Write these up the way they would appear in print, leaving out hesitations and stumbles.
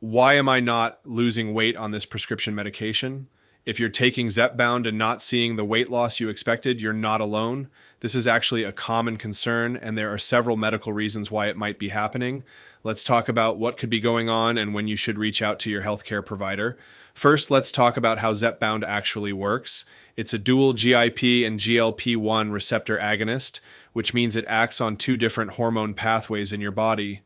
Why am I not losing weight on this prescription medication? If you're taking Zepbound and not seeing the weight loss you expected, you're not alone. This is actually a common concern, and there are several medical reasons why it might be happening. Let's talk about what could be going on and when you should reach out to your healthcare provider. First, let's talk about how Zepbound actually works. It's a dual GIP and GLP-1 receptor agonist, which means it acts on two different hormone pathways in your body.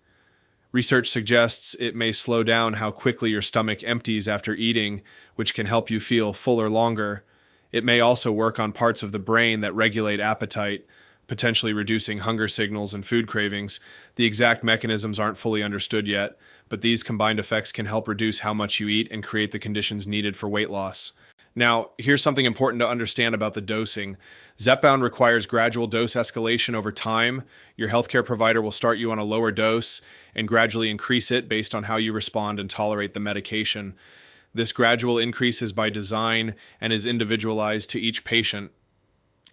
Research suggests it may slow down how quickly your stomach empties after eating, which can help you feel fuller longer. It may also work on parts of the brain that regulate appetite, potentially reducing hunger signals and food cravings. The exact mechanisms aren't fully understood yet, but these combined effects can help reduce how much you eat and create the conditions needed for weight loss. Now, here's something important to understand about the dosing. Zepbound requires gradual dose escalation over time. Your healthcare provider will start you on a lower dose and gradually increase it based on how you respond and tolerate the medication. This gradual increase is by design and is individualized to each patient.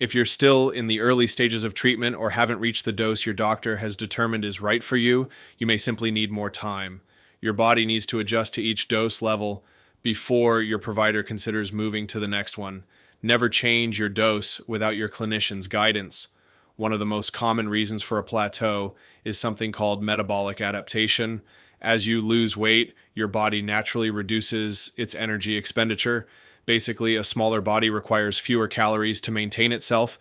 If you're still in the early stages of treatment or haven't reached the dose your doctor has determined is right for you, you may simply need more time. Your body needs to adjust to each dose level before your provider considers moving to the next one. Never change your dose without your clinician's guidance. One of the most common reasons for a plateau is something called metabolic adaptation. As you lose weight, your body naturally reduces its energy expenditure. Basically, a smaller body requires fewer calories to maintain itself.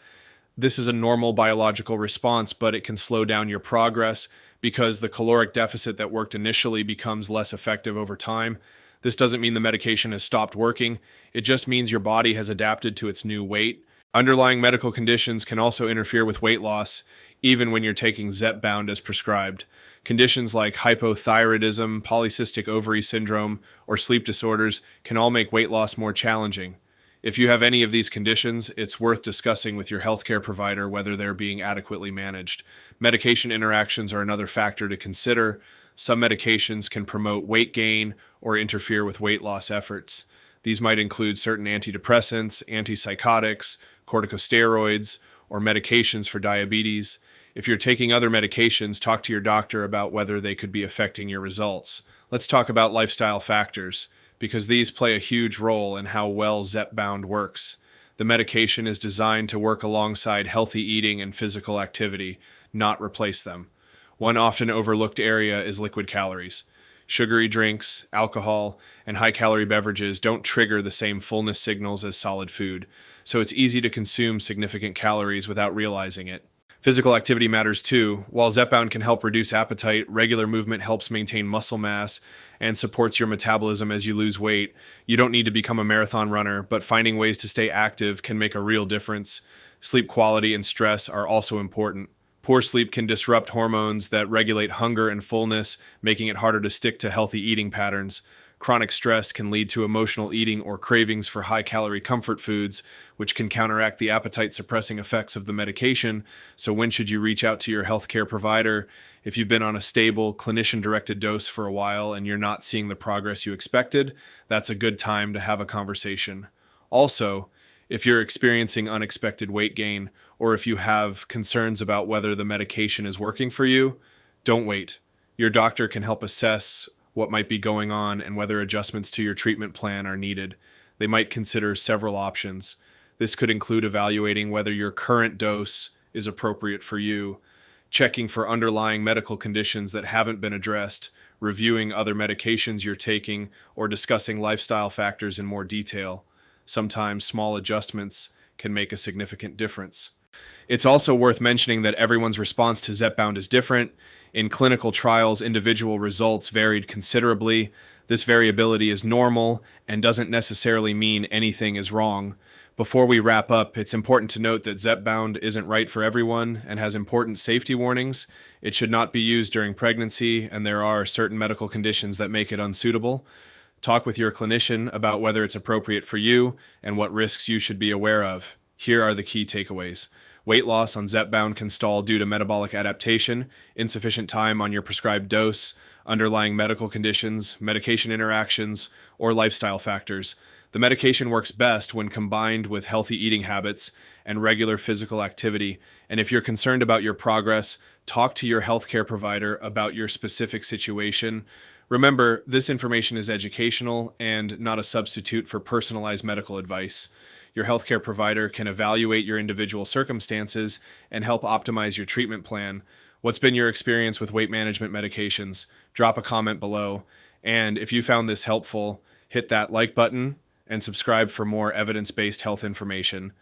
This is a normal biological response, but it can slow down your progress because the caloric deficit that worked initially becomes less effective over time. This doesn't mean the medication has stopped working. It just means your body has adapted to its new weight. Underlying medical conditions can also interfere with weight loss, even when you're taking Zepbound as prescribed. Conditions like hypothyroidism, polycystic ovary syndrome, or sleep disorders can all make weight loss more challenging. If you have any of these conditions, it's worth discussing with your healthcare provider whether they're being adequately managed. Medication interactions are another factor to consider. Some medications can promote weight gain or interfere with weight loss efforts. These might include certain antidepressants, antipsychotics, corticosteroids, or medications for diabetes. If you're taking other medications, talk to your doctor about whether they could be affecting your results. Let's talk about lifestyle factors, because these play a huge role in how well Zepbound works. The medication is designed to work alongside healthy eating and physical activity, not replace them. One often overlooked area is liquid calories. Sugary drinks, alcohol, and high-calorie beverages don't trigger the same fullness signals as solid food, so it's easy to consume significant calories without realizing it. Physical activity matters too. While Zepbound can help reduce appetite, regular movement helps maintain muscle mass and supports your metabolism as you lose weight. You don't need to become a marathon runner, but finding ways to stay active can make a real difference. Sleep quality and stress are also important. Poor sleep can disrupt hormones that regulate hunger and fullness, making it harder to stick to healthy eating patterns. Chronic stress can lead to emotional eating or cravings for high-calorie comfort foods, which can counteract the appetite-suppressing effects of the medication. So when should you reach out to your healthcare provider? If you've been on a stable, clinician-directed dose for a while and you're not seeing the progress you expected, that's a good time to have a conversation. Also, if you're experiencing unexpected weight gain, or if you have concerns about whether the medication is working for you, don't wait. Your doctor can help assess what might be going on and whether adjustments to your treatment plan are needed. They might consider several options. This could include evaluating whether your current dose is appropriate for you, checking for underlying medical conditions that haven't been addressed, reviewing other medications you're taking, or discussing lifestyle factors in more detail. Sometimes small adjustments can make a significant difference. It's also worth mentioning that everyone's response to Zepbound is different. In clinical trials, individual results varied considerably. This variability is normal and doesn't necessarily mean anything is wrong. Before we wrap up, it's important to note that Zepbound isn't right for everyone and has important safety warnings. It should not be used during pregnancy, and there are certain medical conditions that make it unsuitable. Talk with your clinician about whether it's appropriate for you and what risks you should be aware of. Here are the key takeaways. Weight loss on Zepbound can stall due to metabolic adaptation, insufficient time on your prescribed dose, underlying medical conditions, medication interactions, or lifestyle factors. The medication works best when combined with healthy eating habits and regular physical activity. And if you're concerned about your progress, talk to your healthcare provider about your specific situation. Remember, this information is educational and not a substitute for personalized medical advice. Your healthcare provider can evaluate your individual circumstances and help optimize your treatment plan. What's been your experience with weight management medications? Drop a comment below. And if you found this helpful, hit that like button and subscribe for more evidence-based health information.